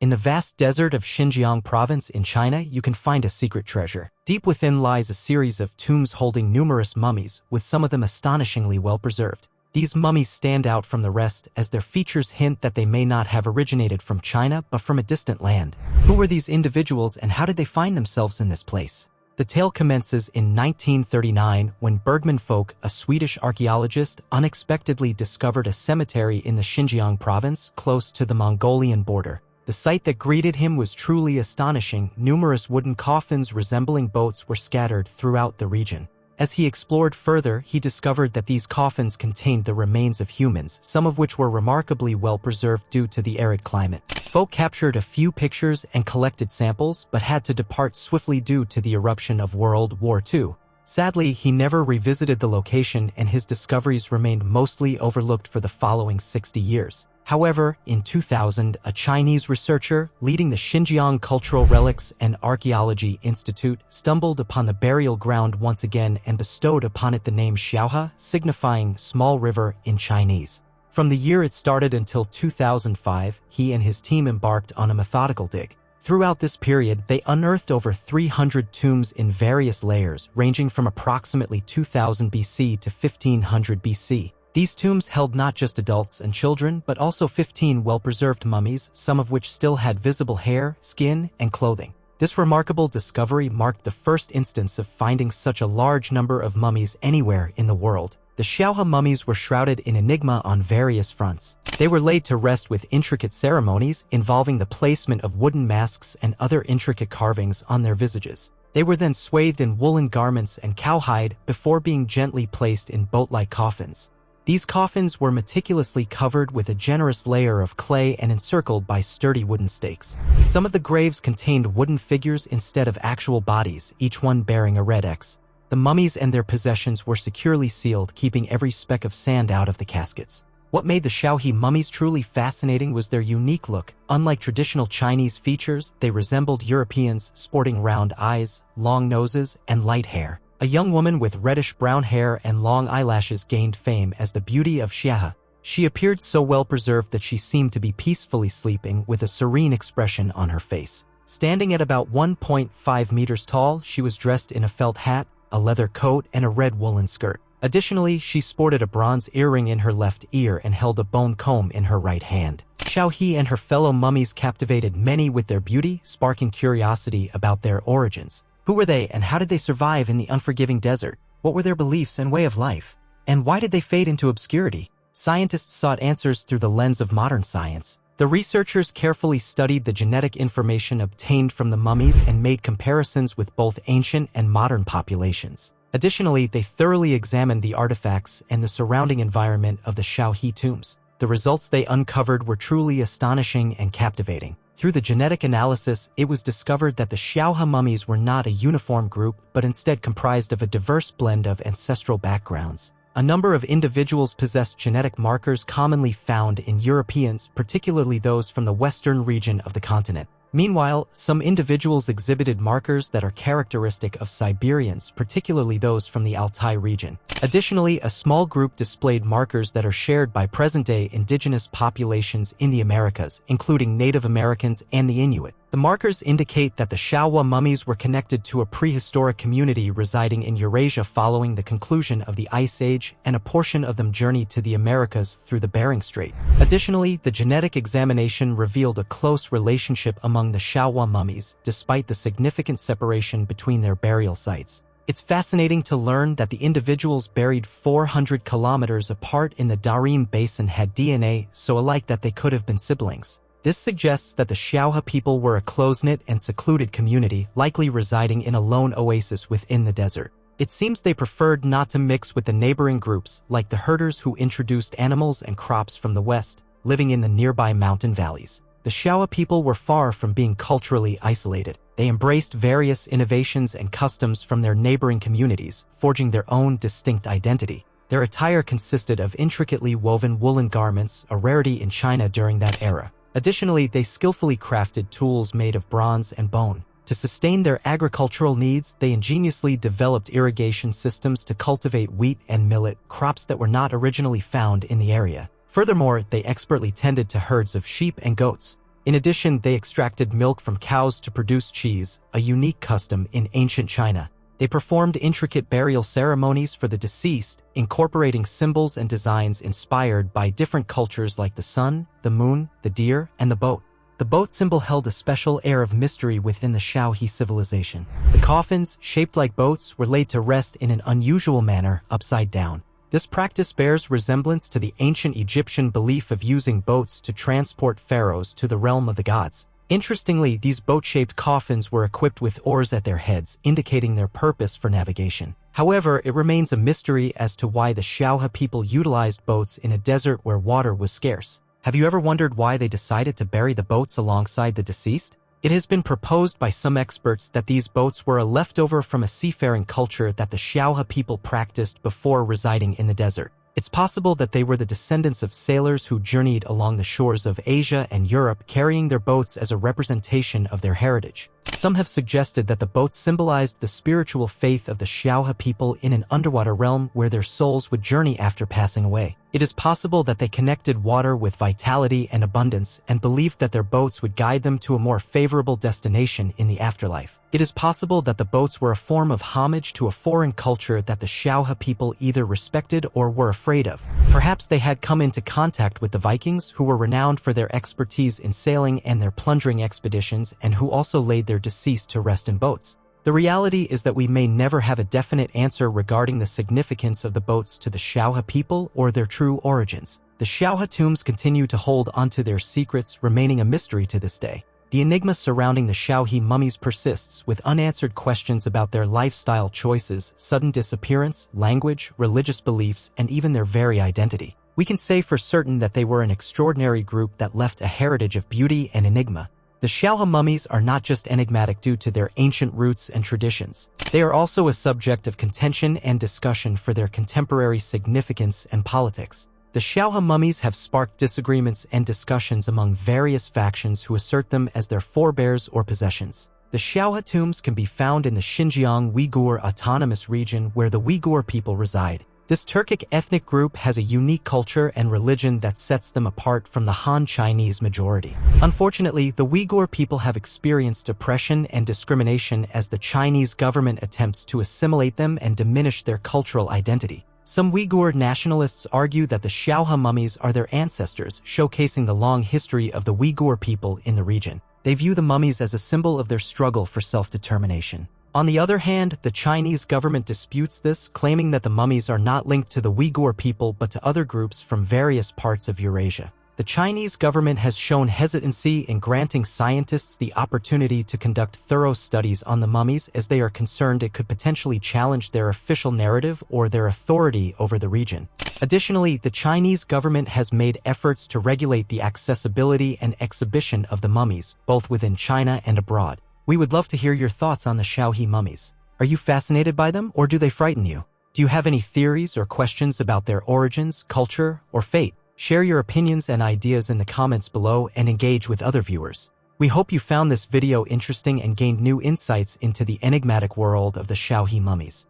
In the vast desert of Xinjiang province in China, you can find a secret treasure. Deep within lies a series of tombs holding numerous mummies, with some of them astonishingly well preserved. These mummies stand out from the rest as their features hint that they may not have originated from China but from a distant land. Who were these individuals and how did they find themselves in this place? The tale commences in 1939 when Bergman Folk, a Swedish archaeologist, unexpectedly discovered a cemetery in the Xinjiang province close to the Mongolian border. The sight that greeted him was truly astonishing. Numerous wooden coffins resembling boats were scattered throughout the region. As he explored further, he discovered that these coffins contained the remains of humans, some of which were remarkably well preserved due to the arid climate. Folk captured a few pictures and collected samples, but had to depart swiftly due to the eruption of World War II. Sadly, he never revisited the location and his discoveries remained mostly overlooked for the following 60 years. However, in 2000, a Chinese researcher leading the Xinjiang Cultural Relics and Archaeology Institute stumbled upon the burial ground once again and bestowed upon it the name Xiaohe, signifying small river in Chinese. From the year it started until 2005, he and his team embarked on a methodical dig. Throughout this period, they unearthed over 300 tombs in various layers, ranging from approximately 2000 BC to 1500 BC. These tombs held not just adults and children, but also 15 well-preserved mummies, some of which still had visible hair, skin, and clothing. This remarkable discovery marked the first instance of finding such a large number of mummies anywhere in the world. The Xiaohe mummies were shrouded in enigma on various fronts. They were laid to rest with intricate ceremonies involving the placement of wooden masks and other intricate carvings on their visages. They were then swathed in woolen garments and cowhide before being gently placed in boat-like coffins. These coffins were meticulously covered with a generous layer of clay and encircled by sturdy wooden stakes. Some of the graves contained wooden figures instead of actual bodies, each one bearing a red X. The mummies and their possessions were securely sealed, keeping every speck of sand out of the caskets. What made the Xiaohe mummies truly fascinating was their unique look. Unlike traditional Chinese features, they resembled Europeans, sporting round eyes, long noses, and light hair. A young woman with reddish-brown hair and long eyelashes gained fame as the beauty of Xiaohe. She appeared so well preserved that she seemed to be peacefully sleeping with a serene expression on her face. Standing at about 1.5 meters tall, she was dressed in a felt hat, a leather coat, and a red woolen skirt. Additionally, she sported a bronze earring in her left ear and held a bone comb in her right hand. Xiaohe and her fellow mummies captivated many with their beauty, sparking curiosity about their origins. Who were they and how did they survive in the unforgiving desert? What were their beliefs and way of life? And why did they fade into obscurity? Scientists sought answers through the lens of modern science. The researchers carefully studied the genetic information obtained from the mummies and made comparisons with both ancient and modern populations. Additionally, they thoroughly examined the artifacts and the surrounding environment of the Xiaohe tombs. The results they uncovered were truly astonishing and captivating. Through the genetic analysis, it was discovered that the Xiaohe mummies were not a uniform group, but instead comprised of a diverse blend of ancestral backgrounds. A number of individuals possessed genetic markers commonly found in Europeans, particularly those from the western region of the continent. Meanwhile, some individuals exhibited markers that are characteristic of Siberians, particularly those from the Altai region. Additionally, a small group displayed markers that are shared by present-day indigenous populations in the Americas, including Native Americans and the Inuit. The markers indicate that the Xiaohe mummies were connected to a prehistoric community residing in Eurasia following the conclusion of the Ice Age, and a portion of them journeyed to the Americas through the Bering Strait. Additionally, the genetic examination revealed a close relationship among the Xiaohe mummies, despite the significant separation between their burial sites. It's fascinating to learn that the individuals buried 400 kilometers apart in the Tarim basin had DNA so alike that they could have been siblings. This suggests that the Xiaohe people were a close-knit and secluded community, likely residing in a lone oasis within the desert. It seems they preferred not to mix with the neighboring groups, like the herders who introduced animals and crops from the west, living in the nearby mountain valleys. The Xiaohe people were far from being culturally isolated. They embraced various innovations and customs from their neighboring communities, forging their own distinct identity. Their attire consisted of intricately woven woolen garments, a rarity in China during that era. Additionally, they skillfully crafted tools made of bronze and bone. To sustain their agricultural needs, they ingeniously developed irrigation systems to cultivate wheat and millet, crops that were not originally found in the area. Furthermore, they expertly tended to herds of sheep and goats. In addition, they extracted milk from cows to produce cheese, a unique custom in ancient China. They performed intricate burial ceremonies for the deceased, incorporating symbols and designs inspired by different cultures like the sun, the moon, the deer, and the boat. The boat symbol held a special air of mystery within the Xiaohe civilization. The coffins, shaped like boats, were laid to rest in an unusual manner, upside down. This practice bears resemblance to the ancient Egyptian belief of using boats to transport pharaohs to the realm of the gods. Interestingly, these boat-shaped coffins were equipped with oars at their heads, indicating their purpose for navigation. However, it remains a mystery as to why the Xiaohe people utilized boats in a desert where water was scarce. Have you ever wondered why they decided to bury the boats alongside the deceased? It has been proposed by some experts that these boats were a leftover from a seafaring culture that the Xiaohe people practiced before residing in the desert. It's possible that they were the descendants of sailors who journeyed along the shores of Asia and Europe carrying their boats as a representation of their heritage. Some have suggested that the boats symbolized the spiritual faith of the Xiaohe people in an underwater realm where their souls would journey after passing away. It is possible that they connected water with vitality and abundance and believed that their boats would guide them to a more favorable destination in the afterlife. It is possible that the boats were a form of homage to a foreign culture that the Xiaohe people either respected or were afraid of. Perhaps they had come into contact with the Vikings, who were renowned for their expertise in sailing and their plundering expeditions, and who also laid their deceased to rest in boats. The reality is that we may never have a definite answer regarding the significance of the boats to the Xiaohe people or their true origins. The Xiaohe tombs continue to hold onto their secrets, remaining a mystery to this day. The enigma surrounding the Xiaohe mummies persists, with unanswered questions about their lifestyle choices, sudden disappearance, language, religious beliefs, and even their very identity. We can say for certain that they were an extraordinary group that left a heritage of beauty and enigma. The Xiaohe mummies are not just enigmatic due to their ancient roots and traditions. They are also a subject of contention and discussion for their contemporary significance and politics. The Xiaohe mummies have sparked disagreements and discussions among various factions who assert them as their forebears or possessions. The Xiaohe tombs can be found in the Xinjiang Uyghur Autonomous Region, where the Uyghur people reside. This Turkic ethnic group has a unique culture and religion that sets them apart from the Han Chinese majority. Unfortunately, the Uyghur people have experienced oppression and discrimination as the Chinese government attempts to assimilate them and diminish their cultural identity. Some Uyghur nationalists argue that the Xiaohe mummies are their ancestors, showcasing the long history of the Uyghur people in the region. They view the mummies as a symbol of their struggle for self-determination. On the other hand, the Chinese government disputes this, claiming that the mummies are not linked to the Uyghur people but to other groups from various parts of Eurasia. The Chinese government has shown hesitancy in granting scientists the opportunity to conduct thorough studies on the mummies, as they are concerned it could potentially challenge their official narrative or their authority over the region. Additionally, the Chinese government has made efforts to regulate the accessibility and exhibition of the mummies, both within China and abroad. We would love to hear your thoughts on the Xiaohe mummies. Are you fascinated by them, or do they frighten you? Do you have any theories or questions about their origins, culture, or fate? Share your opinions and ideas in the comments below and engage with other viewers. We hope you found this video interesting and gained new insights into the enigmatic world of the Xiaohe mummies.